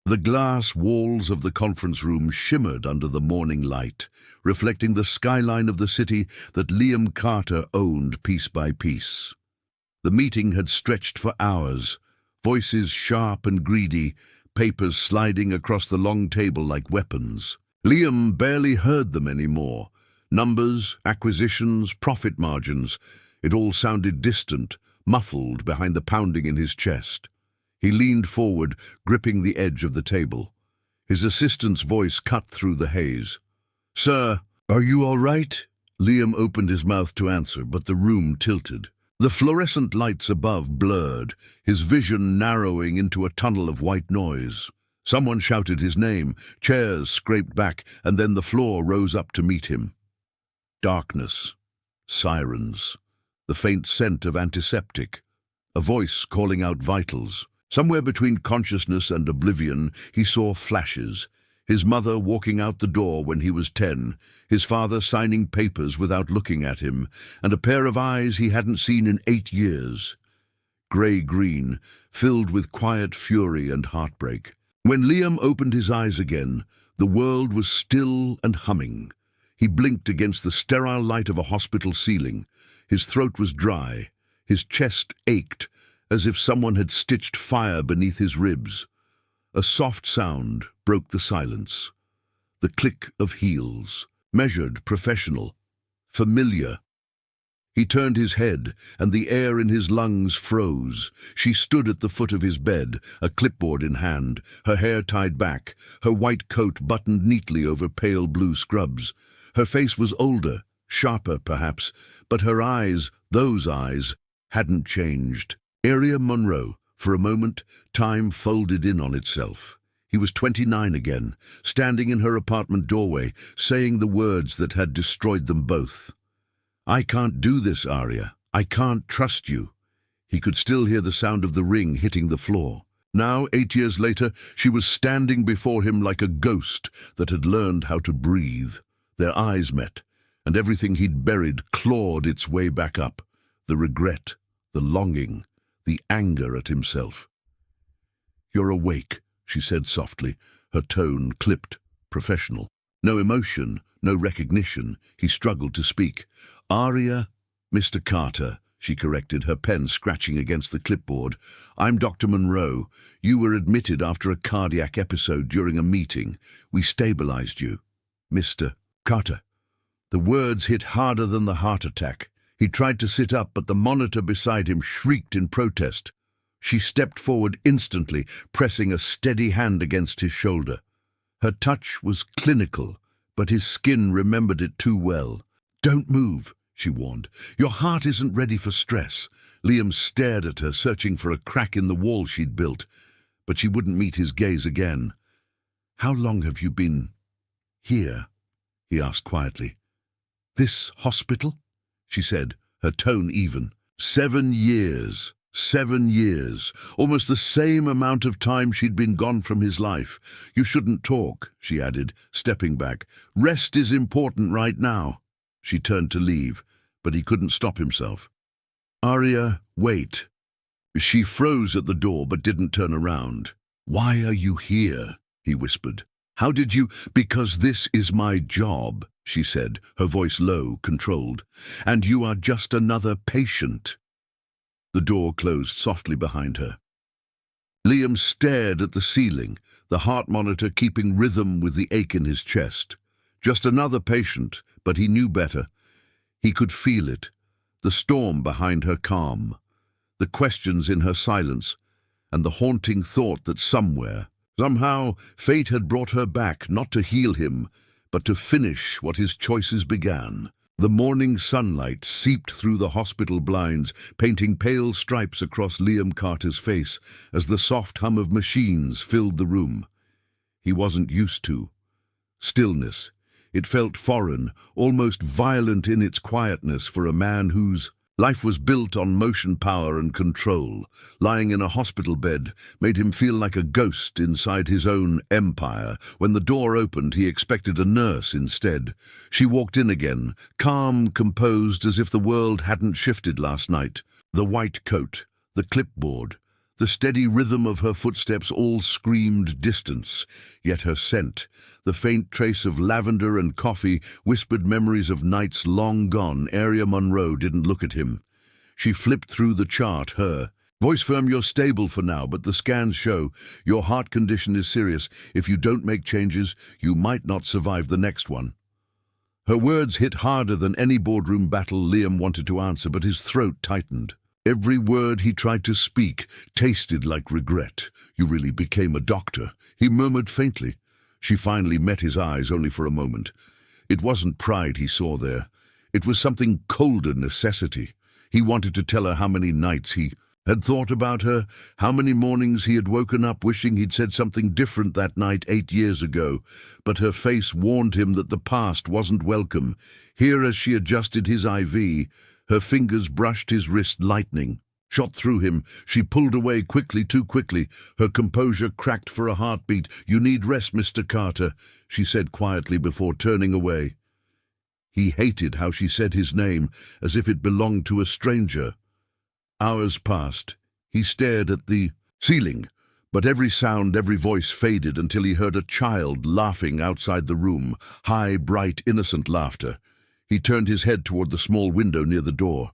The glass walls of the conference room shimmered under the morning light, reflecting the skyline of the city that Liam Carter owned piece by piece. The meeting had stretched for hours, voices sharp and greedy, papers sliding across the long table like weapons. Liam barely heard them anymore. Numbers, acquisitions, profit margins, it all sounded distant, muffled behind the pounding in his chest. He leaned forward, gripping the edge of the table. His assistant's voice cut through the haze. "Sir, are you all right?" Liam opened his mouth to answer, but the room tilted. The fluorescent lights above blurred, his vision narrowing into a tunnel of white noise. Someone shouted his name, chairs scraped back, and then the floor rose up to meet him. Darkness, sirens, the faint scent of antiseptic, a voice calling out vitals. Somewhere between consciousness and oblivion, he saw flashes. His mother walking out the door when he was 10, his father signing papers without looking at him, and a pair of eyes he hadn't seen in 8 years. Grey-green, filled with quiet fury and heartbreak. When Liam opened his eyes again, the world was still and humming. He blinked against the sterile light of a hospital ceiling. His throat was dry. His chest ached, as if someone had stitched fire beneath his ribs. A soft sound broke the silence. The click of heels, measured, professional, familiar. He turned his head, and the air in his lungs froze. She stood at the foot of his bed, a clipboard in hand, her hair tied back, her white coat buttoned neatly over pale blue scrubs. Her face was older, sharper perhaps, but her eyes, those eyes, hadn't changed. Area Monroe. For a moment, time folded in on itself. He was 29 again, standing in her apartment doorway, saying the words that had destroyed them both. "I can't do this, Aria. I can't trust you." He could still hear the sound of the ring hitting the floor. Now, 8 years later, she was standing before him like a ghost that had learned how to breathe. Their eyes met, and everything he'd buried clawed its way back up. The regret, the longing, the anger at himself. "You're awake," she said softly, her tone clipped, professional. No emotion, no recognition. He struggled to speak. "Aria, Mr. Carter," she corrected, her pen scratching against the clipboard. "I'm Dr. Monroe. You were admitted after a cardiac episode during a meeting. We stabilized you. Mr. Carter." The words hit harder than the heart attack. He tried to sit up, but the monitor beside him shrieked in protest. She stepped forward instantly, pressing a steady hand against his shoulder. Her touch was clinical, but his skin remembered it too well. "Don't move," she warned. "Your heart isn't ready for stress." Liam stared at her, searching for a crack in the wall she'd built, but she wouldn't meet his gaze again. "How long have you been here?" he asked quietly. "This hospital?" she said, her tone even. 7 years. 7 years. Almost the same amount of time she'd been gone from his life. "You shouldn't talk," she added, stepping back. "Rest is important right now." She turned to leave, but he couldn't stop himself. "Aria, wait." She froze at the door but didn't turn around. "Why are you here?" he whispered. "How did you—" "Because this is my job," she said, her voice low, controlled. "And you are just another patient." The door closed softly behind her. Liam stared at the ceiling, the heart monitor keeping rhythm with the ache in his chest. Just another patient, but he knew better. He could feel it, the storm behind her calm, the questions in her silence, and the haunting thought that somewhere, somehow, fate had brought her back, not to heal him, but to finish what his choices began. The morning sunlight seeped through the hospital blinds, painting pale stripes across Liam Carter's face as the soft hum of machines filled the room. He wasn't used to stillness. It felt foreign, almost violent in its quietness for a man whose life was built on motion power and control. Lying in a hospital bed made him feel like a ghost inside his own empire. When the door opened, he expected a nurse instead. She walked in again, calm, composed, as if the world hadn't shifted last night. The white coat, the clipboard, The steady rhythm of her footsteps all screamed distance, yet her scent, the faint trace of lavender and coffee, whispered memories of nights long gone. Area Monroe didn't look at him. She flipped through the chart, her voice firm. You're stable for now, but the scans show your heart condition is serious. If you don't make changes, you might not survive the next one. Her words hit harder than any boardroom battle. Liam wanted to answer, but his throat tightened. Every word he tried to speak tasted like regret. You really became a doctor, he murmured faintly. She finally met his eyes, only for a moment. It wasn't pride he saw there. It was something colder, necessity. He wanted to tell her how many nights he had thought about her, how many mornings he had woken up wishing he'd said something different that night 8 years ago. But her face warned him that the past wasn't welcome. Here, as she adjusted his IV, her fingers brushed his wrist, lightning shot through him. She pulled away quickly, too quickly. Her composure cracked for a heartbeat. You need rest, Mr. Carter, she said quietly before turning away. He hated how she said his name, as if it belonged to a stranger. Hours passed. He stared at the ceiling, but every sound, every voice faded until he heard a child laughing outside the room, high, bright, innocent laughter. He turned his head toward the small window near the door.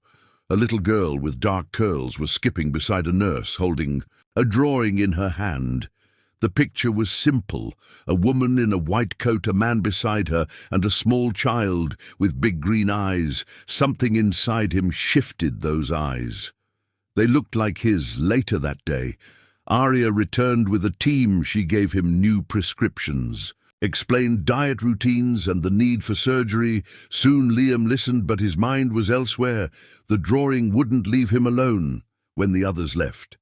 A little girl with dark curls was skipping beside a nurse, holding a drawing in her hand. The picture was simple: a woman in a white coat, a man beside her, and a small child with big green eyes. Something inside him shifted those eyes. They looked like his. Later that day, Aria returned with a team. She gave him new prescriptions, explained diet routines and the need for surgery. Soon Liam listened, but his mind was elsewhere. The drawing wouldn't leave him alone. When the others left,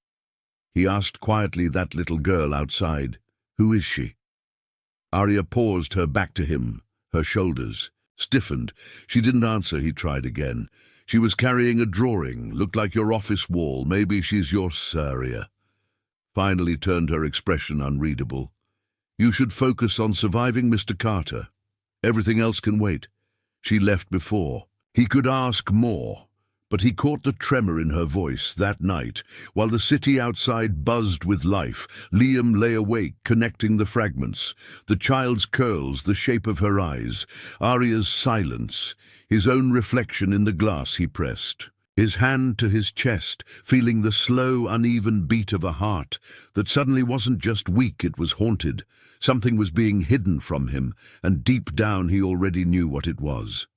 he asked quietly that little girl outside, "Who is she?" Aria paused, her back to him. Her shoulders stiffened. She didn't answer. He tried again. She was carrying a drawing, looked like your office wall. Maybe she's your Aria. Finally turned, her expression unreadable. You should focus on surviving, Mr. Carter. Everything else can wait. She left before he could ask more, but he caught the tremor in her voice. That night, while the city outside buzzed with life, Liam lay awake, connecting the fragments. The child's curls, the shape of her eyes, Aria's silence, his own reflection in the glass. He pressed his hand to his chest, feeling the slow, uneven beat of a heart that suddenly wasn't just weak, it was haunted. Something was being hidden from him, and deep down he already knew what it was.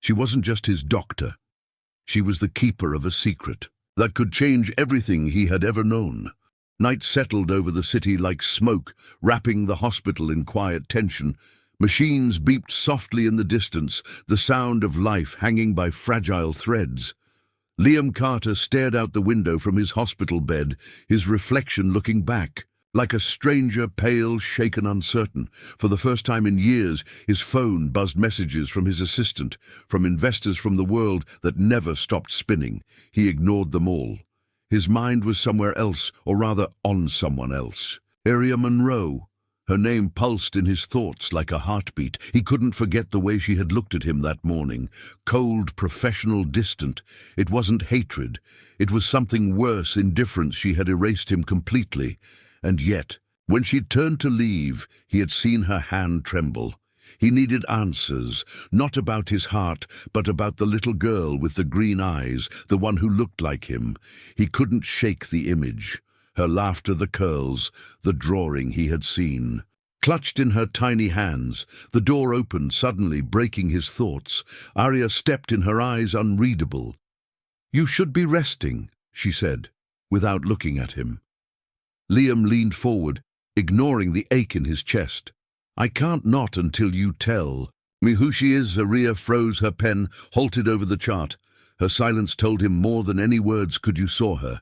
She wasn't just his doctor. She was the keeper of a secret that could change everything he had ever known. Night settled over the city like smoke, wrapping the hospital in quiet tension. Machines beeped softly in the distance, the sound of life hanging by fragile threads. Liam Carter stared out the window from his hospital bed, his reflection looking back. Like a stranger, pale, shaken, uncertain. For the first time in years, his phone buzzed messages from his assistant, from investors, from the world that never stopped spinning. He ignored them all. His mind was somewhere else, or rather on someone else. Area Monroe. Her name pulsed in his thoughts like a heartbeat. He couldn't forget the way she had looked at him that morning. Cold, professional, distant. It wasn't hatred. It was something worse, indifference. She had erased him completely. And yet, when she turned to leave, he had seen her hand tremble. He needed answers, not about his heart, but about the little girl with the green eyes, the one who looked like him. He couldn't shake the image. Her laughter, the curls, the drawing he had seen. Clutched in her tiny hands, the door opened suddenly, breaking his thoughts. Aria stepped in, her eyes unreadable. "You should be resting," she said, without looking at him. Liam leaned forward, ignoring the ache in his chest. "I can't not until you tell me who she is." Aria froze, her pen halted over the chart. Her silence told him more than any words could. "You saw her,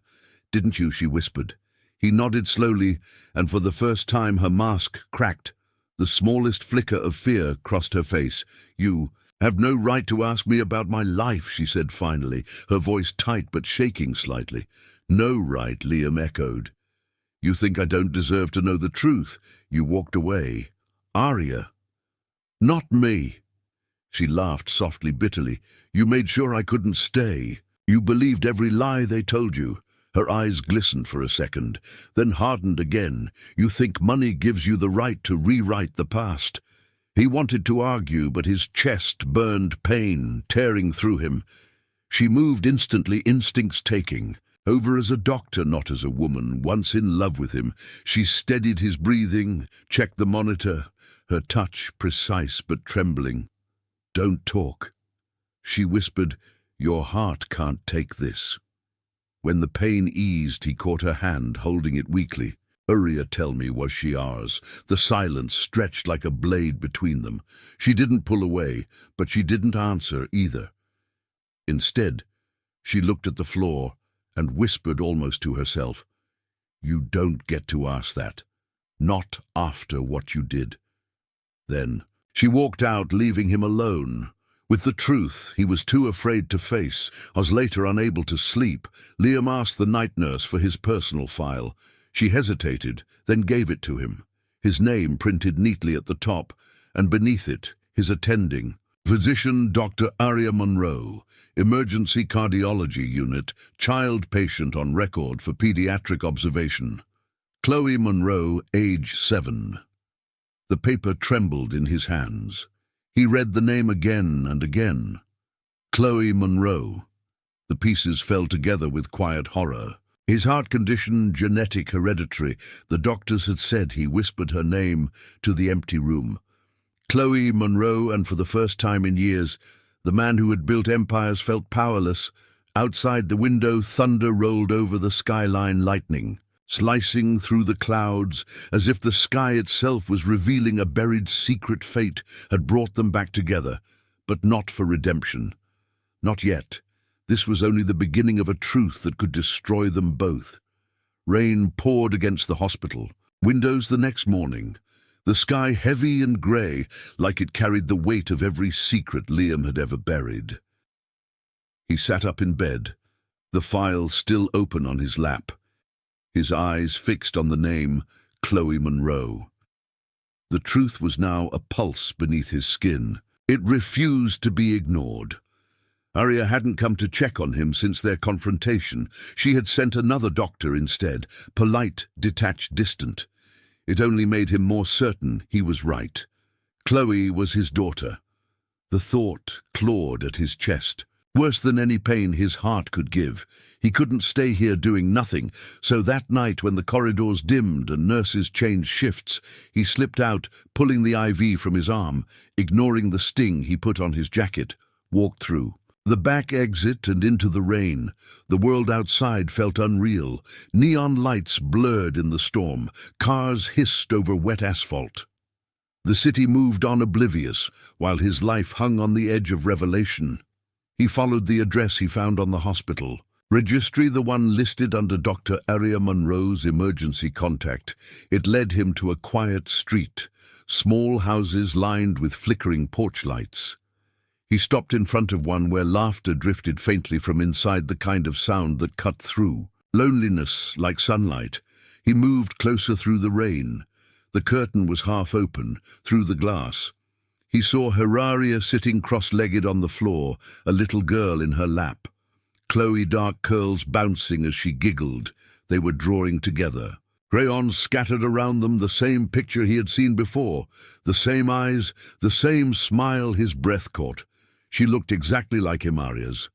didn't you?" she whispered. He nodded slowly, and for the first time her mask cracked. The smallest flicker of fear crossed her face. "You have no right to ask me about my life," she said finally, her voice tight but shaking slightly. "No right," Liam echoed. "You think I don't deserve to know the truth?" You walked away. "Aria." "Not me." She laughed softly, bitterly. "You made sure I couldn't stay. You believed every lie they told you. Her eyes glistened for a second, then hardened again. You think money gives you the right to rewrite the past. He wanted to argue, but his chest burned pain, tearing through him. She moved instantly, instincts taking. Over as a doctor, not as a woman, once in love with him. She steadied his breathing, checked the monitor, her touch precise but trembling. "Don't talk," she whispered. "Your heart can't take this." When the pain eased, he caught her hand, holding it weakly. "Hurry, tell me, was she ours?" The silence stretched like a blade between them. She didn't pull away, but she didn't answer either. Instead, she looked at the floor and whispered almost to herself, "You don't get to ask that. Not after what you did." Then she walked out, leaving him alone. With the truth he was too afraid to face, was later unable to sleep. Liam asked the night nurse for his personal file. She hesitated, then gave it to him. His name printed neatly at the top, and beneath it, his attending. Physician Dr. Aria Monroe, Emergency Cardiology Unit, child patient on record for pediatric observation. Chloe Monroe, age 7. The paper trembled in his hands. He read the name again and again. Chloe Monroe. The pieces fell together with quiet horror. His heart condition, genetic, hereditary. The doctors had said. He whispered her name to the empty room. Chloe Monroe, and for the first time in years, the man who had built empires felt powerless. Outside the window, thunder rolled over the skyline, lightning slicing through the clouds, as if the sky itself was revealing a buried secret. Fate had brought them back together, but not for redemption. Not yet. This was only the beginning of a truth that could destroy them both. Rain poured against the hospital windows the next morning, the sky heavy and grey, like it carried the weight of every secret Liam had ever buried. He sat up in bed, the file still open on his lap, his eyes fixed on the name Chloe Monroe. The truth was now a pulse beneath his skin. It refused to be ignored. Aria hadn't come to check on him since their confrontation. She had sent another doctor instead, polite, detached, distant. It only made him more certain he was right. Chloe was his daughter. The thought clawed at his chest. Worse than any pain his heart could give. He couldn't stay here doing nothing, so that night when the corridors dimmed and nurses changed shifts, he slipped out, pulling the IV from his arm, ignoring the sting he put on his jacket, walked through the back exit and into the rain. The world outside felt unreal. Neon lights blurred in the storm. Cars hissed over wet asphalt. The city moved on oblivious, while his life hung on the edge of revelation. He followed the address he found on the hospital registry, the one listed under Dr. Aria Monroe's emergency contact. It led him to a quiet street, small houses lined with flickering porch lights. He stopped in front of one where laughter drifted faintly from inside, the kind of sound that cut through. Loneliness like sunlight. He moved closer through the rain. The curtain was half open, through the glass. He saw Heraria sitting cross-legged on the floor, a little girl in her lap. Chloe, dark curls bouncing as she giggled. They were drawing together. Crayons scattered around them, the same picture he had seen before. The same eyes, the same smile his breath caught. She looked exactly like him, Aria's.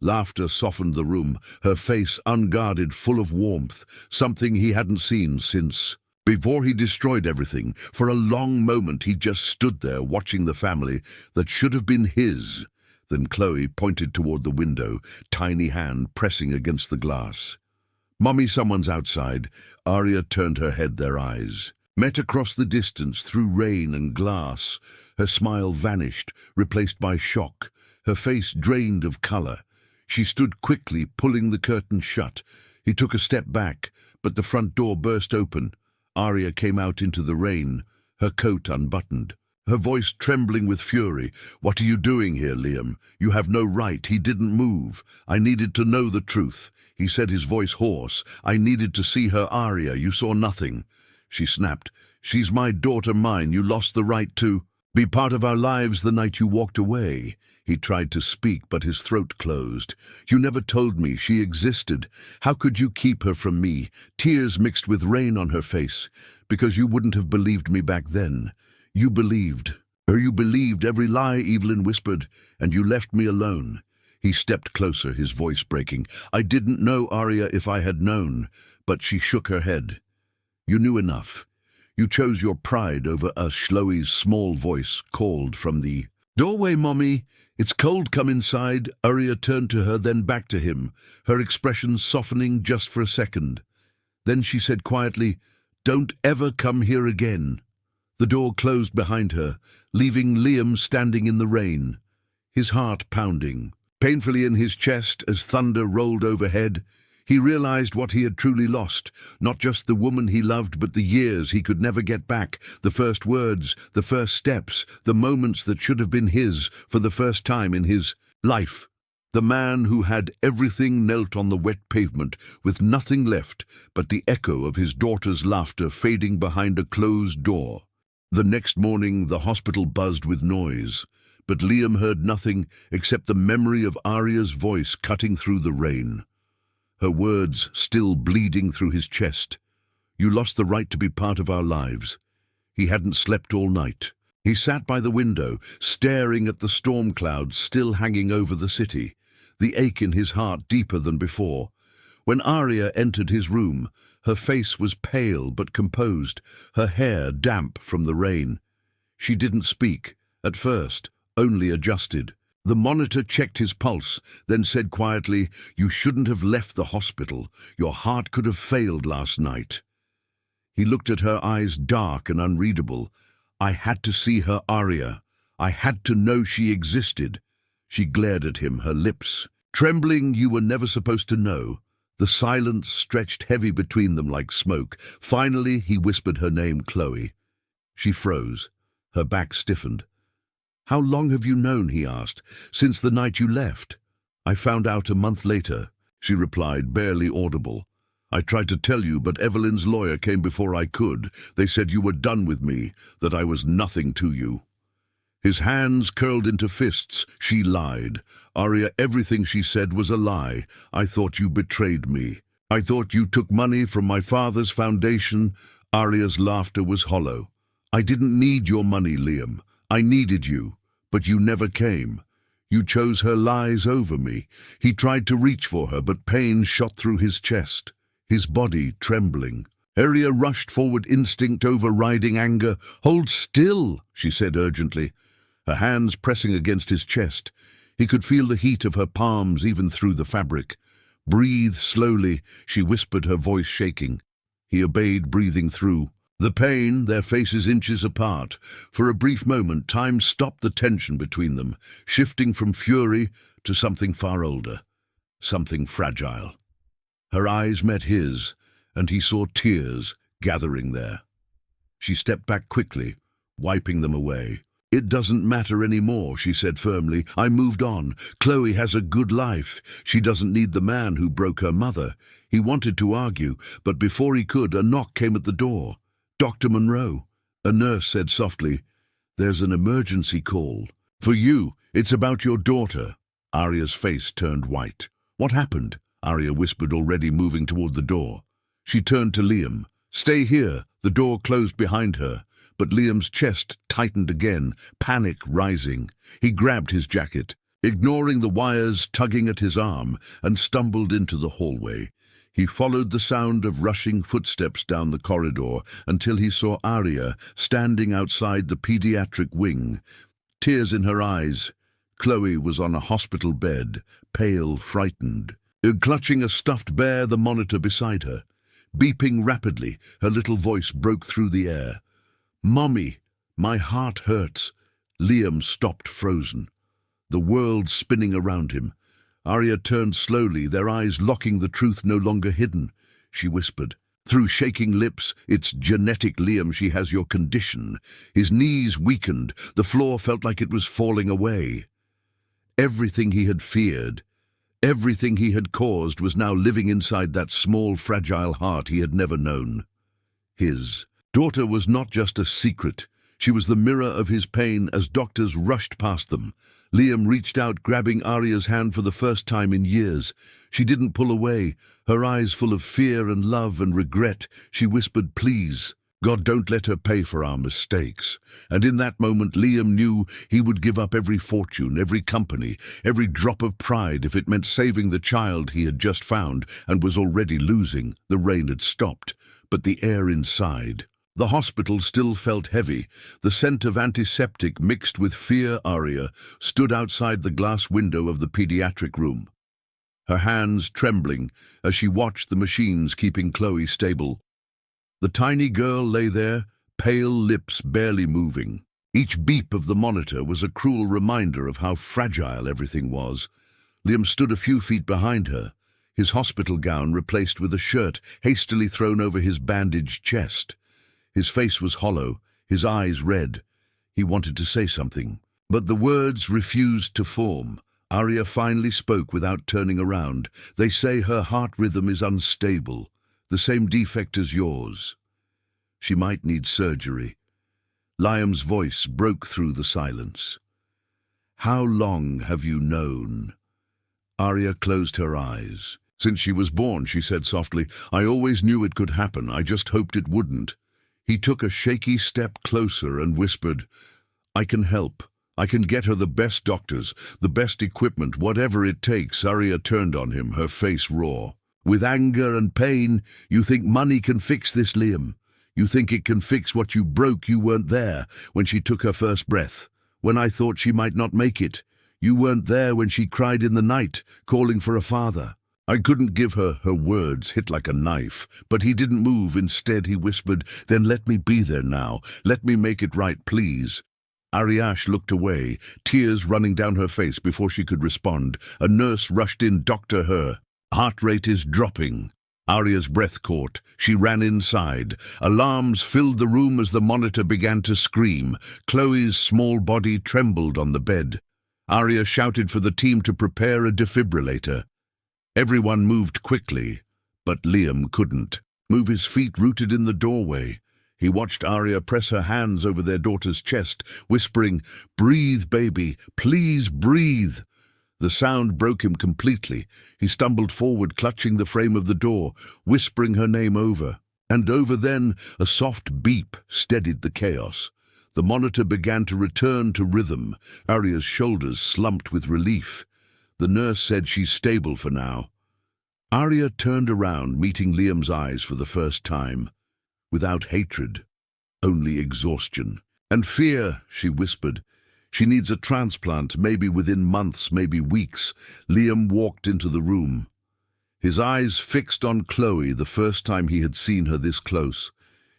Laughter softened the room, her face unguarded, full of warmth, something he hadn't seen since before he destroyed everything. For a long moment he just stood there, watching the family that should have been his. Then Chloe pointed toward the window, tiny hand pressing against the glass. "Mommy, someone's outside." Aria turned her head, their eyes met across the distance through rain and glass. Her smile vanished, replaced by shock, her face drained of color. She stood quickly, pulling the curtain shut. He took a step back, but the front door burst open. Aria came out into the rain, her coat unbuttoned, her voice trembling with fury. "What are you doing here, Liam? You have no right." He didn't move. "I needed to know the truth," he said, his voice hoarse. "I needed to see her, Aria. You saw nothing." She snapped. "She's my daughter, mine. You lost the right to..." Be part of our lives the night you walked away. He tried to speak, but his throat closed. You never told me she existed. How could you keep her from me? Tears mixed with rain on her face. Because you wouldn't have believed me back then. You believed. You believed every lie, Evelyn whispered, and you left me alone. He stepped closer, his voice breaking. I didn't know, Arya, if I had known. But she shook her head. You knew enough. You chose your pride over us, Chloe's small voice called from the doorway. Mommy, it's cold, come inside. Arya turned to her, then back to him, her expression softening just for a second. Then she said quietly, don't ever come here again. The door closed behind her, leaving Liam standing in the rain, his heart pounding painfully in his chest as thunder rolled overhead. He realized what he had truly lost, not just the woman he loved, but the years he could never get back, the first words, the first steps, the moments that should have been his for the first time in his life. The man who had everything knelt on the wet pavement, with nothing left but the echo of his daughter's laughter fading behind a closed door. The next morning the hospital buzzed with noise, but Liam heard nothing except the memory of Arya's voice cutting through the rain. Her words still bleeding through his chest. You lost the right to be part of our lives. He hadn't slept all night. He sat by the window, staring at the storm clouds still hanging over the city, the ache in his heart deeper than before. When Arya entered his room, her face was pale but composed, her hair damp from the rain. She didn't speak, at first, only adjusted. The monitor checked his pulse, then said quietly, you shouldn't have left the hospital. Your heart could have failed last night. He looked at her eyes, dark and unreadable. I had to see her, Arya. I had to know she existed. She glared at him, her lips trembling. You were never supposed to know. The silence stretched heavy between them like smoke. Finally, he whispered her name, Chloe. She froze. Her back stiffened. How long have you known, he asked. Since the night you left. I found out a month later, she replied, barely audible. I tried to tell you, but Evelyn's lawyer came before I could. They said you were done with me, that I was nothing to you. His hands curled into fists. She lied. Arya, everything she said was a lie. I thought you betrayed me. I thought you took money from my father's foundation. Arya's laughter was hollow. I didn't need your money, Liam. I needed you, but you never came. You chose her lies over me. He tried to reach for her, but pain shot through his chest, his body trembling. Arya rushed forward, instinct overriding anger. Hold still, she said urgently, her hands pressing against his chest. He could feel the heat of her palms even through the fabric. Breathe slowly, she whispered, her voice shaking. He obeyed, breathing through the pain, their faces inches apart. For a brief moment, time stopped the tension between them, shifting from fury to something far older, something fragile. Her eyes met his, and he saw tears gathering there. She stepped back quickly, wiping them away. It doesn't matter anymore, she said firmly. I moved on. Chloe has a good life. She doesn't need the man who broke her mother. He wanted to argue, but before he could, a knock came at the door. Dr. Monroe, a nurse said softly, there's an emergency call. For you, it's about your daughter. Arya's face turned white. What happened? Arya whispered, already moving toward the door. She turned to Liam. Stay here. The door closed behind her, but Liam's chest tightened again, panic rising. He grabbed his jacket, ignoring the wires tugging at his arm, and stumbled into the hallway. He followed the sound of rushing footsteps down the corridor until he saw Arya standing outside the pediatric wing, tears in her eyes. Chloe was on a hospital bed, pale, frightened, clutching a stuffed bear, the monitor beside her. Beeping rapidly, her little voice broke through the air. Mommy, my heart hurts. Liam stopped, frozen, the world spinning around him. Arya turned slowly, their eyes locking, the truth no longer hidden. She whispered, through shaking lips, it's genetic, Liam, she has your condition. His knees weakened, the floor felt like it was falling away. Everything he had feared, everything he had caused was now living inside that small, fragile heart he had never known. His daughter was not just a secret, She was the mirror of his pain as doctors rushed past them. Liam reached out, grabbing Arya's hand for the first time in years. She didn't pull away, her eyes full of fear and love and regret. She whispered, "Please, God, don't let her pay for our mistakes." And in that moment, Liam knew he would give up every fortune, every company, every drop of pride if it meant saving the child he had just found and was already losing. The rain had stopped, but the air inside, the hospital, still felt heavy. The scent of antiseptic mixed with fear. Arya stood outside the glass window of the pediatric room, her hands trembling as she watched the machines keeping Chloe stable. The tiny girl lay there, pale lips barely moving. Each beep of the monitor was a cruel reminder of how fragile everything was. Liam stood a few feet behind her, his hospital gown replaced with a shirt hastily thrown over his bandaged chest. His face was hollow, his eyes red. He wanted to say something, but the words refused to form. Arya finally spoke without turning around. "They say her heart rhythm is unstable, the same defect as yours. She might need surgery." Liam's voice broke through the silence. "How long have you known?" Arya closed her eyes. "Since she was born," she said softly. "I always knew it could happen. I just hoped it wouldn't." He took a shaky step closer and whispered, "I can help. I can get her the best doctors, the best equipment, whatever it takes." Arya turned on him, her face raw. "With anger and pain, you think money can fix this, Liam? You think it can fix what you broke? You weren't there when she took her first breath, when I thought she might not make it. You weren't there when she cried in the night, calling for a father. I couldn't give her." Her words hit like a knife, but he didn't move. Instead, he whispered, "Then let me be there now. Let me make it right, please." Aryash looked away, tears running down her face before she could respond. A nurse rushed in. "Doctor, her heart rate is dropping." Arya's breath caught. She ran inside. Alarms filled the room as the monitor began to scream. Chloe's small body trembled on the bed. Arya shouted for the team to prepare a defibrillator. Everyone moved quickly, but Liam couldn't move, his feet rooted in the doorway. He watched Arya press her hands over their daughter's chest, whispering, "Breathe, baby, please breathe." The sound broke him completely. He stumbled forward, clutching the frame of the door, whispering her name over and over. Then a soft beep steadied the chaos. The monitor began to return to rhythm. Arya's shoulders slumped with relief. The nurse said, "She's stable for now." Arya turned around, meeting Liam's eyes for the first time. Without hatred, only exhaustion. "And fear," she whispered. "She needs a transplant, maybe within months, maybe weeks." Liam walked into the room, his eyes fixed on Chloe, the first time he had seen her this close.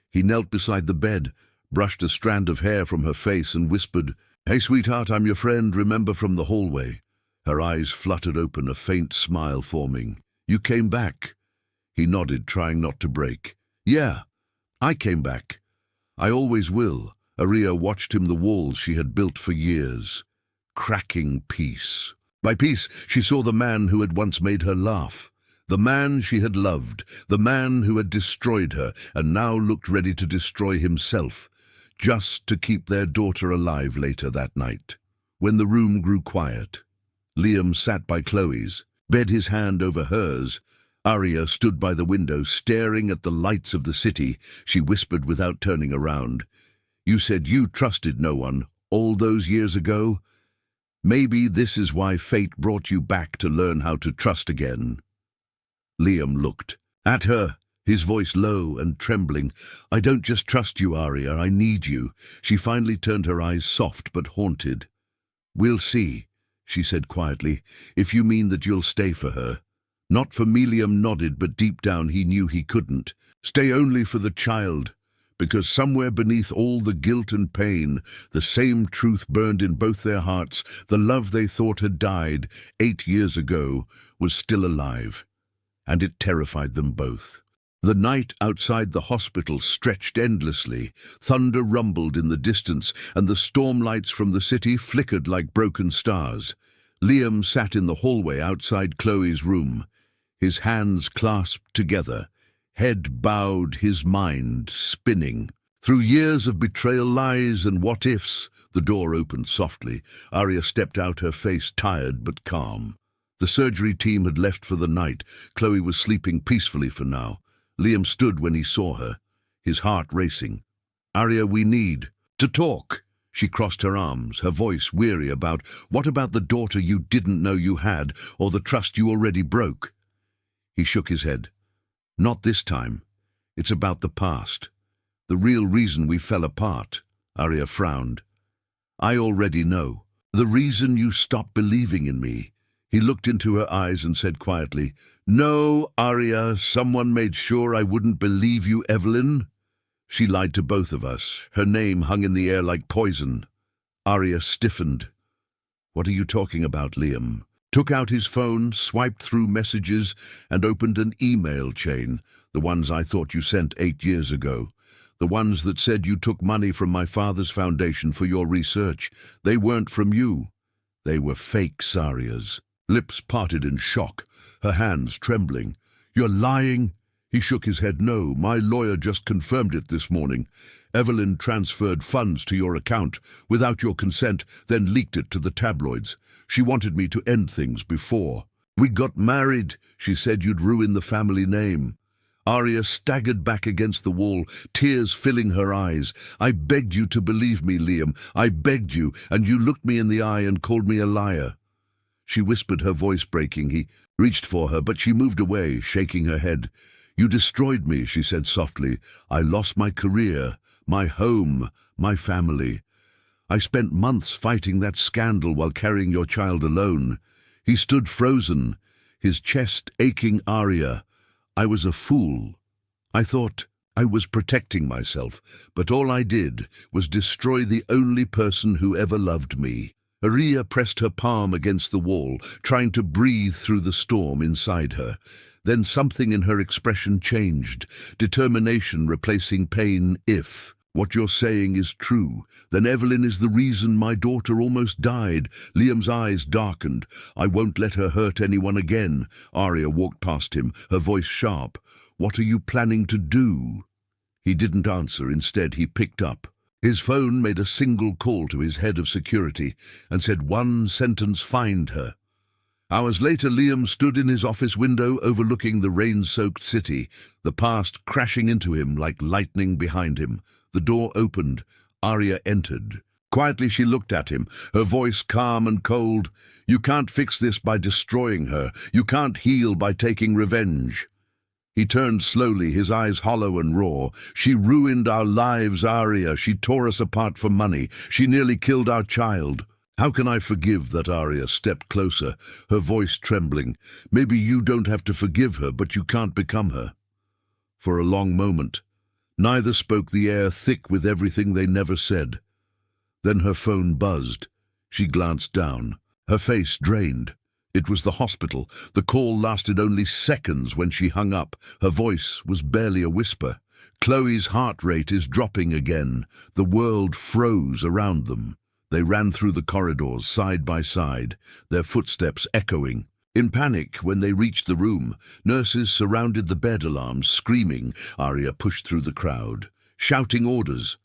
He knelt beside the bed, brushed a strand of hair from her face and whispered, "Hey, sweetheart, I'm your friend, remember from the hallway?" Her eyes fluttered open, a faint smile forming. "You came back?" He nodded, trying not to break. "Yeah, I came back. I always will." Arya watched him, the walls she had built for years cracking piece by piece. She saw the man who had once made her laugh, the man she had loved, the man who had destroyed her and now looked ready to destroy himself, just to keep their daughter alive later that night. When the room grew quiet, Liam sat by Chloe's bed, his hand over hers. Arya stood by the window, staring at the lights of the city. She whispered without turning around, "You said you trusted no one all those years ago. Maybe this is why fate brought you back to learn how to trust again." Liam looked at her, his voice low and trembling. "I don't just trust you, Arya, I need you." She finally turned, her eyes soft but haunted. "We'll see," she said quietly, "if you mean that you'll stay for her." Not for me. Liam nodded, but deep down he knew he couldn't. Stay only for the child, because somewhere beneath all the guilt and pain, the same truth burned in both their hearts. The love they thought had died 8 years ago was still alive, and it terrified them both. The night outside the hospital stretched endlessly. Thunder rumbled in the distance, and the storm lights from the city flickered like broken stars. Liam sat in the hallway outside Chloe's room, his hands clasped together, head bowed, his mind spinning. Through years of betrayal, lies, and what-ifs, the door opened softly. Arya stepped out, her face tired but calm. The surgery team had left for the night. Chloe was sleeping peacefully for now. Liam stood when he saw her, his heart racing. "Arya, we need to talk." She crossed her arms, her voice weary. What about the daughter you didn't know you had, or the trust you already broke?" He shook his head. "Not this time. It's about the past. The real reason we fell apart." Arya frowned. "I already know. The reason you stopped believing in me." He looked into her eyes and said quietly, "No, Arya, someone made sure I wouldn't believe you, Evelyn. She lied to both of us. Her name hung in the air like poison." Arya stiffened. "What are you talking about?" Liam took out his phone, swiped through messages, and opened an email chain. "The ones I thought you sent 8 years ago. The ones that said you took money from my father's foundation for your research. They weren't from you. They were fake Arya's." Lips parted in shock, her hands trembling. "You're lying?" He shook his head. "No, my lawyer just confirmed it this morning. Evelyn transferred funds to your account without your consent, then leaked it to the tabloids. She wanted me to end things before we got married. She said you'd ruin the family name." Arya staggered back against the wall, tears filling her eyes. "I begged you to believe me, Liam. I begged you, and you looked me in the eye and called me a liar." She whispered, her voice breaking. He reached for her, but she moved away, shaking her head. "You destroyed me," she said softly. "I lost my career, my home, my family. I spent months fighting that scandal while carrying your child alone." He stood frozen, his chest aching. "Arya, I was a fool. I thought I was protecting myself, but all I did was destroy the only person who ever loved me." Arya pressed her palm against the wall, trying to breathe through the storm inside her. Then something in her expression changed, determination replacing pain. "If what you're saying is true, then Evelyn is the reason my daughter almost died." Liam's eyes darkened. "I won't let her hurt anyone again." Arya walked past him, her voice sharp. "What are you planning to do?" He didn't answer. Instead, he picked up his phone, made a single call to his head of security, and said one sentence: "Find her." Hours later, Liam stood in his office window overlooking the rain-soaked city, the past crashing into him like lightning behind him. The door opened. Arya entered. Quietly, she looked at him, her voice calm and cold. "You can't fix this by destroying her. You can't heal by taking revenge." He turned slowly, his eyes hollow and raw. "She ruined our lives, Arya. She tore us apart for money. She nearly killed our child." "How can I forgive that?" Arya stepped closer, her voice trembling. "Maybe you don't have to forgive her, but you can't become her." For a long moment, neither spoke, the air thick with everything they never said. Then her phone buzzed. She glanced down, her face drained. It was the hospital. The call lasted only seconds when she hung up. Her voice was barely a whisper. "Chloe's heart rate is dropping again." The world froze around them. They ran through the corridors, side by side, their footsteps echoing. In panic, when they reached the room, nurses surrounded the bed, alarms screaming. Arya pushed through the crowd, shouting orders,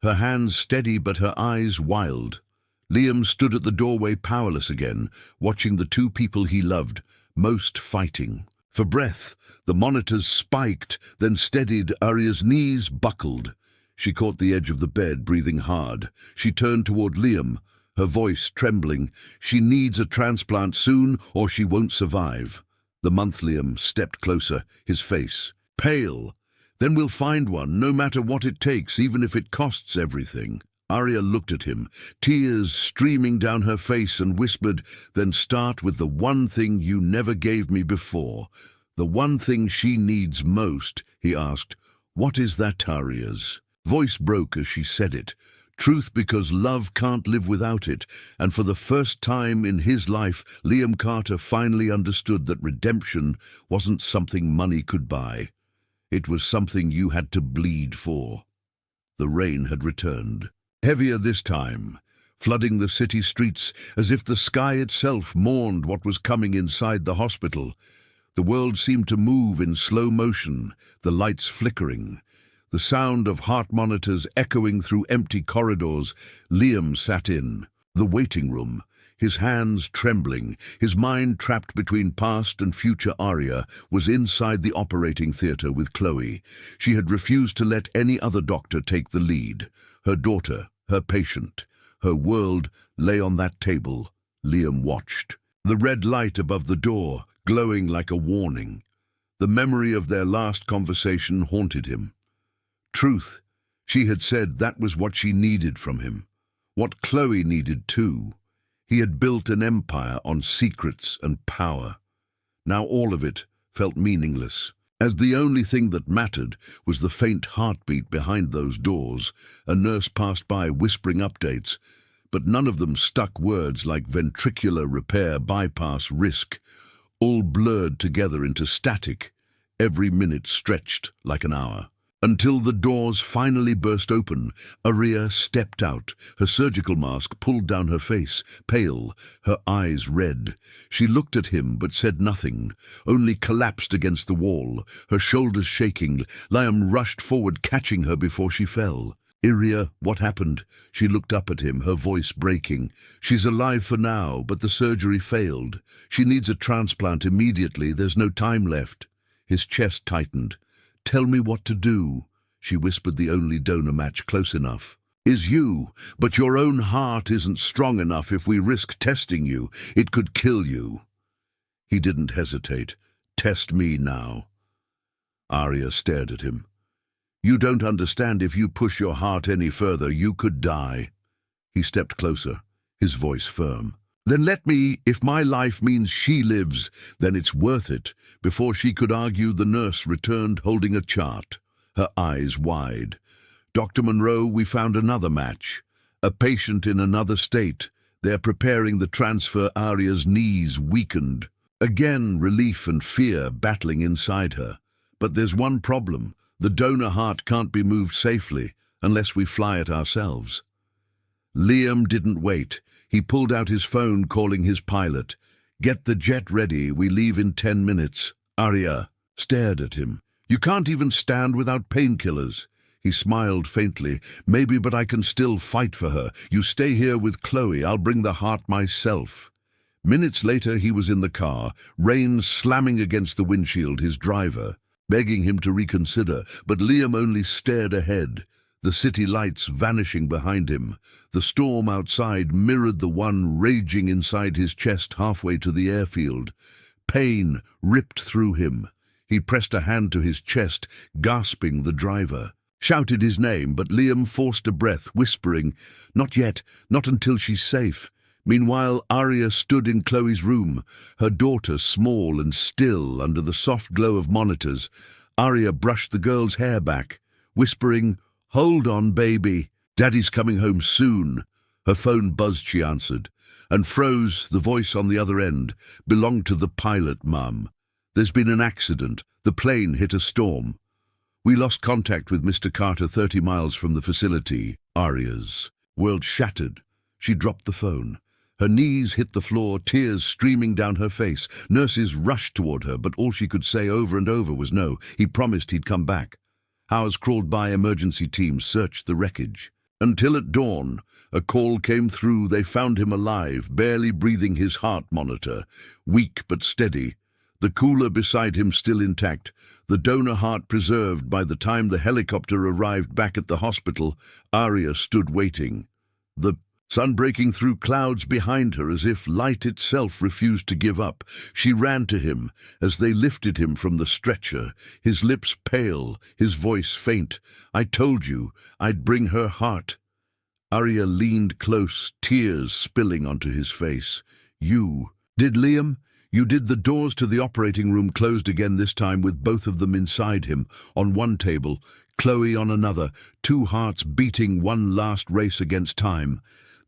her hands steady but her eyes wild. Liam stood at the doorway, powerless again, watching the two people he loved most fighting. For breath, the monitors spiked, then steadied. Arya's knees buckled. She caught the edge of the bed, breathing hard. She turned toward Liam, her voice trembling. "She needs a transplant soon, or she won't survive." The month Liam stepped closer, his face pale. "Then we'll find one, no matter what it takes, even if it costs everything." Arya looked at him, tears streaming down her face, and whispered, "Then start with the one thing you never gave me before." "The one thing she needs most?" he asked. "What is that?" Arya's voice broke as she said it. Truth, because love can't live without it. And for the first time in his life, Liam Carter finally understood that redemption wasn't something money could buy. It was something you had to bleed for. The rain had returned, heavier this time, flooding the city streets as if the sky itself mourned what was coming inside the hospital. The world seemed to move in slow motion, the lights flickering, The sound of heart monitors echoing through empty corridors. Liam sat in the waiting room, his hands trembling, his mind trapped between past and future. Arya was inside the operating theatre with Chloe. She had refused to let any other doctor take the lead. Her daughter, her patient, her world lay on that table. Liam watched. The red light above the door, glowing like a warning. The memory of their last conversation haunted him. Truth, she had said that was what she needed from him. What Chloe needed too. He had built an empire on secrets and power. Now all of it felt meaningless, as the only thing that mattered was the faint heartbeat behind those doors. A nurse passed by whispering updates, but none of them stuck words like ventricular repair, bypass, risk, all blurred together into static. Every minute stretched like an hour. Until the doors finally burst open, Arya stepped out, her surgical mask pulled down her face, pale, her eyes red. She looked at him but said nothing, only collapsed against the wall, her shoulders shaking. Liam rushed forward, catching her before she fell. "Arya, what happened?" She looked up at him, her voice breaking. "She's alive for now, but the surgery failed. She needs a transplant immediately. There's no time left." His chest tightened. "Tell me what to do," she whispered. "The only donor match close enough is you, but your own heart isn't strong enough. If we risk testing you, it could kill you." He didn't hesitate. "Test me now." Arya stared at him. "You don't understand. If you push your heart any further, you could die." He stepped closer, his voice firm. "Then let me. If my life means she lives, then it's worth it." Before she could argue, the nurse returned holding a chart, her eyes wide. "Dr. Monroe, we found another match. A patient in another state. They're preparing the transfer." Arya's knees weakened. Again, relief and fear battling inside her. "But there's one problem. The donor heart can't be moved safely unless we fly it ourselves." Liam didn't wait. He pulled out his phone, calling his pilot. "Get the jet ready. We leave in 10 minutes. Arya stared at him. "You can't even stand without painkillers." He smiled faintly. "Maybe, but I can still fight for her. You stay here with Chloe. I'll bring the heart myself." Minutes later, he was in the car, rain slamming against the windshield, his driver begging him to reconsider, but Liam only stared ahead, the city lights vanishing behind him. The storm outside mirrored the one raging inside his chest halfway to the airfield. Pain ripped through him. He pressed a hand to his chest, gasping. The driver shouted his name, but Liam forced a breath, whispering, "Not yet, not until she's safe." Meanwhile, Arya stood in Chloe's room, her daughter small and still under the soft glow of monitors. Arya brushed the girl's hair back, whispering, "Hold on, baby. Daddy's coming home soon." Her phone buzzed, she answered, and froze. The voice on the other end belonged to the pilot. "Mum, there's been an accident. The plane hit a storm. We lost contact with Mr. Carter 30 miles from the facility." Arya's world shattered. She dropped the phone. Her knees hit the floor, tears streaming down her face. Nurses rushed toward her, but all she could say over and over was no. He promised he'd come back. Hours crawled by, emergency teams searched the wreckage. Until at dawn, a call came through. They found him alive, barely breathing, his heart monitor weak but steady. The cooler beside him still intact, the donor heart preserved. By the time the helicopter arrived back at the hospital, Arya stood waiting, the sun breaking through clouds behind her as if light itself refused to give up. She ran to him as they lifted him from the stretcher, his lips pale, his voice faint. "I told you I'd bring her heart." Arya leaned close, tears spilling onto his face. "You did, Liam? You did." The doors to the operating room closed again, this time with both of them inside him, on one table, Chloe on another, two hearts beating one last race against time.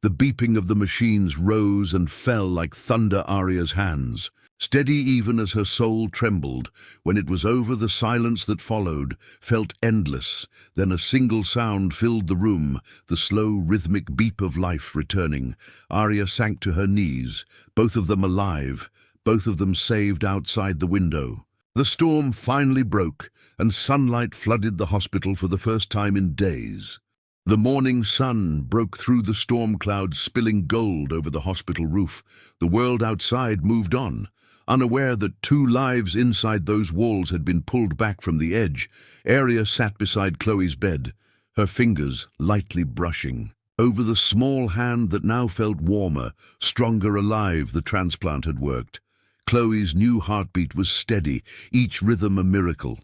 The beeping of the machines rose and fell like thunder. Arya's hands steady even as her soul trembled. When it was over, the silence that followed felt endless. Then a single sound filled the room, the slow rhythmic beep of life returning. Arya sank to her knees, both of them alive, both of them saved outside the window. The storm finally broke, and sunlight flooded the hospital for the first time in days. The morning sun broke through the storm clouds, spilling gold over the hospital roof. The world outside moved on, unaware that 2 lives inside those walls had been pulled back from the edge. Aria sat beside Chloe's bed, her fingers lightly brushing over the small hand that now felt warmer, stronger, alive. The transplant had worked. Chloe's new heartbeat was steady, each rhythm a miracle.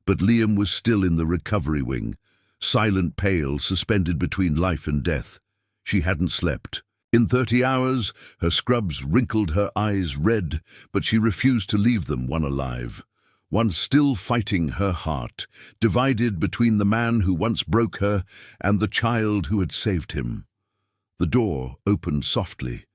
But Liam was still in the recovery wing, silent, pale, suspended between life and death. She hadn't slept. In 30 hours, her scrubs wrinkled, her eyes red, but she refused to leave them, one alive, one still fighting her heart, divided between the man who once broke her and the child who had saved him. The door opened softly.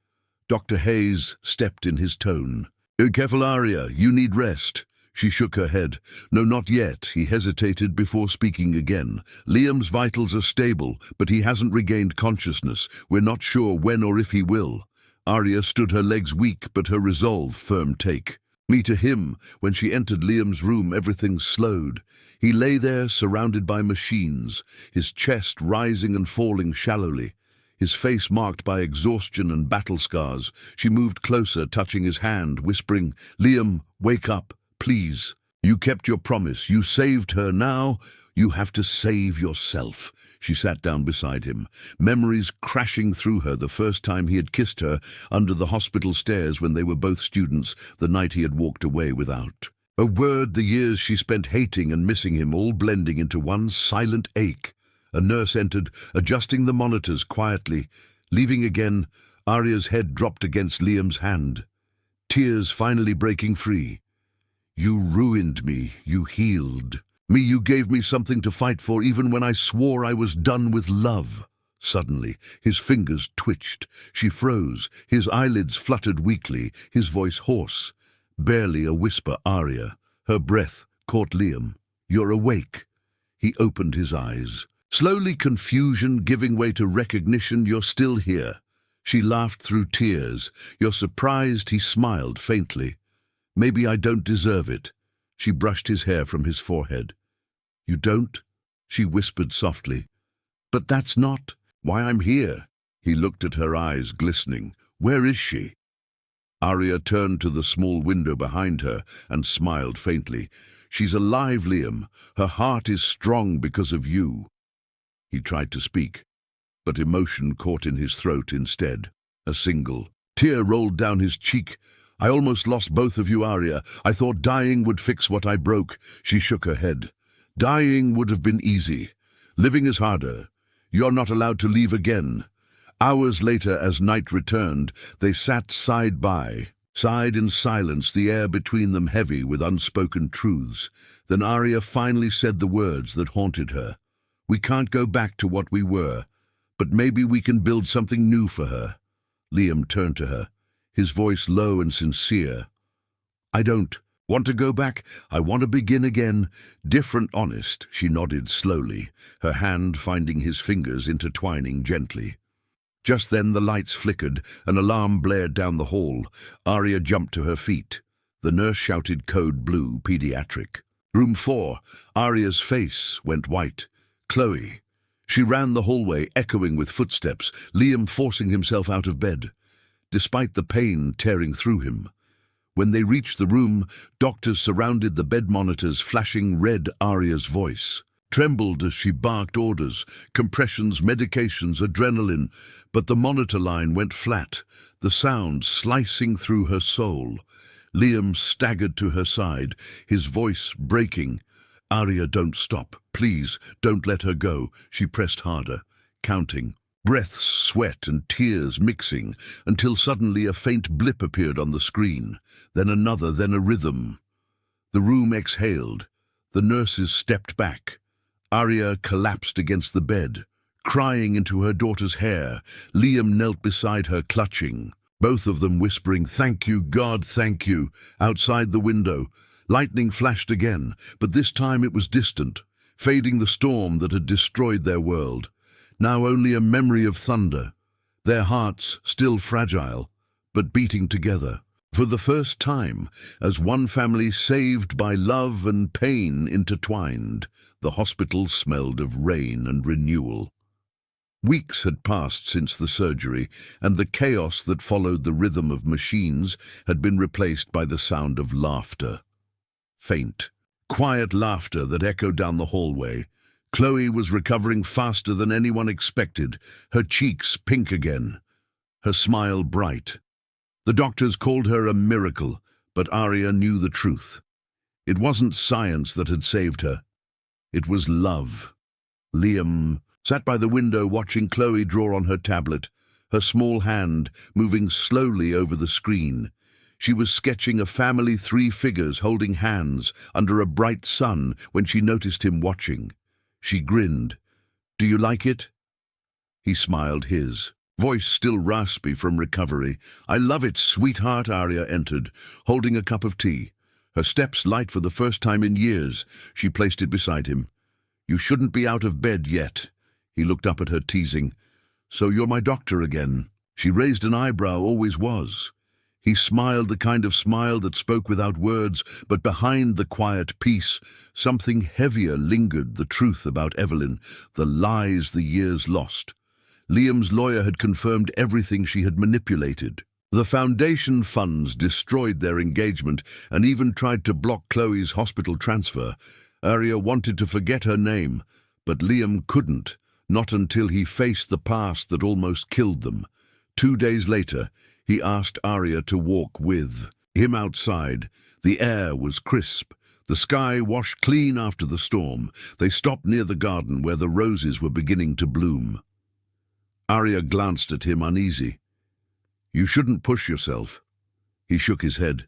Dr. Hayes stepped in, his tone. "Careful, Aria, you need rest." She shook her head. "No, not yet." He hesitated before speaking again. "Liam's vitals are stable, but he hasn't regained consciousness. We're not sure when or if he will." Aria stood, her legs weak, but her resolve firm. "Take me to him." When she entered Liam's room, everything slowed. He lay there, surrounded by machines, his chest rising and falling shallowly, his face marked by exhaustion and battle scars. She moved closer, touching his hand, whispering, "Liam, wake up, please. You kept your promise. You saved her. Now you have to save yourself." She sat down beside him, memories crashing through her. The first time he had kissed her under the hospital stairs when they were both students, the night he had walked away without a word, the years she spent hating and missing him, all blending into one silent ache. A nurse entered, adjusting the monitors quietly. Leaving again, Aria's head dropped against Liam's hand, tears finally breaking free. "You ruined me. You healed me. You gave me something to fight for, even when I swore I was done with love." Suddenly, his fingers twitched. She froze. His eyelids fluttered weakly, his voice hoarse. Barely a whisper. "Aria." Her breath caught Liam. "You're awake." He opened his eyes. Slowly, confusion giving way to recognition. "You're still here." She laughed through tears. "You're surprised?" He smiled faintly. "Maybe I don't deserve it." She brushed his hair from his forehead. "You don't?" she whispered softly. "But that's not why I'm here." He looked at her, eyes glistening. "Where is she?" Aria turned to the small window behind her and smiled faintly. "She's alive, Liam. Her heart is strong because of you." He tried to speak, but emotion caught in his throat instead. A single tear rolled down his cheek. "I almost lost both of you, Aria. I thought dying would fix what I broke." She shook her head. "Dying would have been easy. Living is harder. You're not allowed to leave again." Hours later, as night returned, they sat side by side in silence, the air between them heavy with unspoken truths. Then Aria finally said the words that haunted her. "We can't go back to what we were, but maybe we can build something new for her." Liam turned to her, his voice low and sincere. "I don't want to go back. I want to begin again. Different, honest." She nodded slowly, her hand finding his fingers, intertwining gently. Just then the lights flickered, an alarm blared down the hall. Aria jumped to her feet. The nurse shouted code blue, pediatric. "Room 4. Aria's face went white. "Chloe." She ran the hallway, echoing with footsteps, Liam forcing himself out of bed, despite the pain tearing through him. When they reached the room, doctors surrounded the bed monitors, flashing red. Aria's voice trembled as she barked orders, compressions, medications, adrenaline, but the monitor line went flat, the sound slicing through her soul. Liam staggered to her side, his voice breaking. "Aria, don't stop. Please, don't let her go." She pressed harder, counting, breaths, sweat and tears mixing, until suddenly a faint blip appeared on the screen, then another, then a rhythm. The room exhaled. The nurses stepped back. Aria collapsed against the bed, crying into her daughter's hair. Liam knelt beside her, clutching, both of them whispering, "Thank you, God, thank you." Outside the window, lightning flashed again, but this time it was distant, fading the storm that had destroyed their world. Now only a memory of thunder, their hearts still fragile, but beating together. For the first time, as one family saved by love and pain intertwined, the hospital smelled of rain and renewal. Weeks had passed since the surgery, and the chaos that followed the rhythm of machines had been replaced by the sound of laughter. Faint, quiet laughter that echoed down the hallway. Chloe was recovering faster than anyone expected, her cheeks pink again, her smile bright. The doctors called her a miracle, but Arya knew the truth. It wasn't science that had saved her. It was love. Liam sat by the window watching Chloe draw on her tablet, her small hand moving slowly over the screen. She was sketching a family, 3 figures holding hands under a bright sun when she noticed him watching. She grinned. "Do you like it?" He smiled, his voice still raspy from recovery. "I love it, sweetheart." Arya entered, holding a cup of tea. Her steps light for the first time in years. She placed it beside him. "You shouldn't be out of bed yet." He looked up at her, teasing. "So you're my doctor again." She raised an eyebrow, always was. He smiled, the kind of smile that spoke without words, but behind the quiet peace, something heavier lingered, the truth about Evelyn, the lies the years lost. Liam's lawyer had confirmed everything she had manipulated. The foundation funds destroyed their engagement and even tried to block Chloe's hospital transfer. Arya wanted to forget her name, but Liam couldn't, not until he faced the past that almost killed them. 2 days later, he asked Arya to walk with him outside. The air was crisp, the sky washed clean after the storm. They stopped near the garden where the roses were beginning to bloom. Arya glanced at him, uneasy. "You shouldn't push yourself." He shook his head.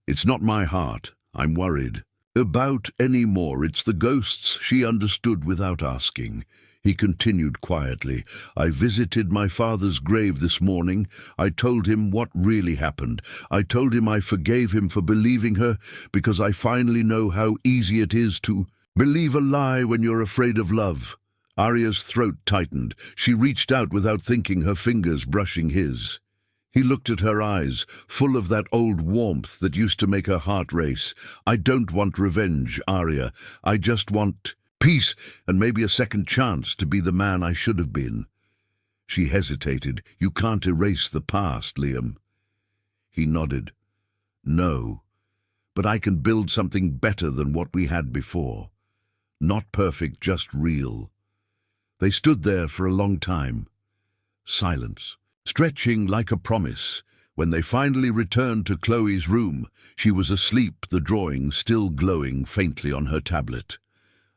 "It's not my heart. I'm worried about any more. It's the ghosts." She understood without asking. He continued quietly. "I visited my father's grave this morning. I told him what really happened. I told him I forgave him for believing her, because I finally know how easy it is to believe a lie when you're afraid of love." Arya's throat tightened. She reached out without thinking, her fingers brushing his. He looked at her eyes, full of that old warmth that used to make her heart race. "I don't want revenge, Arya. I just want peace and maybe a second chance to be the man I should have been." She hesitated. "You can't erase the past, Liam." He nodded. "No, but I can build something better than what we had before. Not perfect, just real." They stood there for a long time. Silence, stretching like a promise. When they finally returned to Chloe's room, she was asleep, the drawing still glowing faintly on her tablet.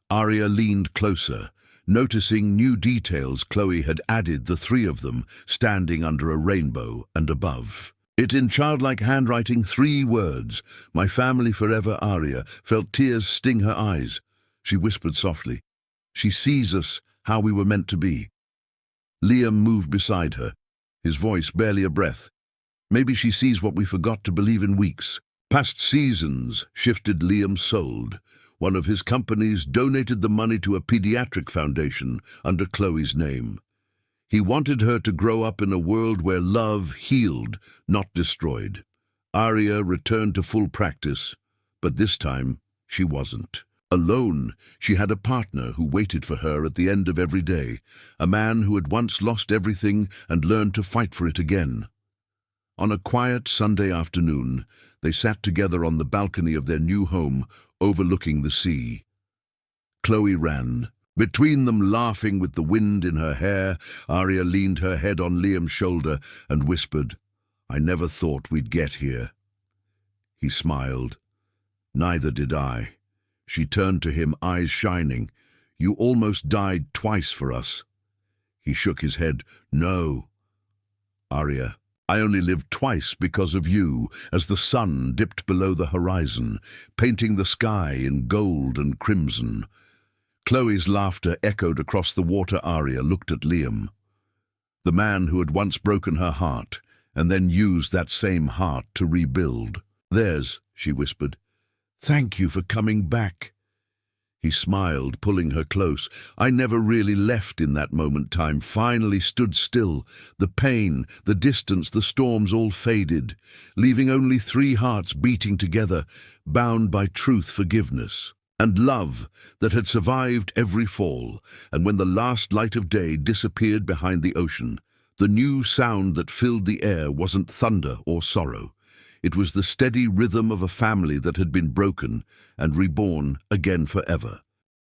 Arya leaned closer, noticing new details Chloe had added, the 3 of them standing under a rainbow, and above it in childlike handwriting 3 words, "My family forever." Arya felt tears sting her eyes. She whispered softly, "She sees us how we were meant to be." Liam moved beside her, his voice barely a breath. "Maybe she sees what we forgot to believe in weeks." Past seasons shifted. Liam sold. One of his companies donated the money to a pediatric foundation under Chloe's name. He wanted her to grow up in a world where love healed, not destroyed. Arya returned to full practice, but this time she wasn't alone. She had a partner who waited for her at the end of every day, a man who had once lost everything and learned to fight for it again. On a quiet Sunday afternoon, they sat together on the balcony of their new home, overlooking the sea. Chloe ran between them, laughing with the wind in her hair. Arya leaned her head on Liam's shoulder and whispered, "I never thought we'd get here." He smiled. "Neither did I." She turned to him, eyes shining. "You almost died twice for us." He shook his head. "No, Arya, I only lived twice because of you," as the sun dipped below the horizon, painting the sky in gold and crimson. Chloe's laughter echoed across the water. Arya looked at Liam, the man who had once broken her heart, and then used that same heart to rebuild theirs. She whispered, "Thank you for coming back." He smiled, pulling her close. I never really left in that moment. Time finally stood still. The pain, the distance, the storms all faded, leaving only three hearts beating together, bound by truth, forgiveness, and love that had survived every fall. And when the last light of day disappeared behind the ocean, the new sound that filled the air wasn't thunder or sorrow. It was the steady rhythm of a family that had been broken and reborn again forever.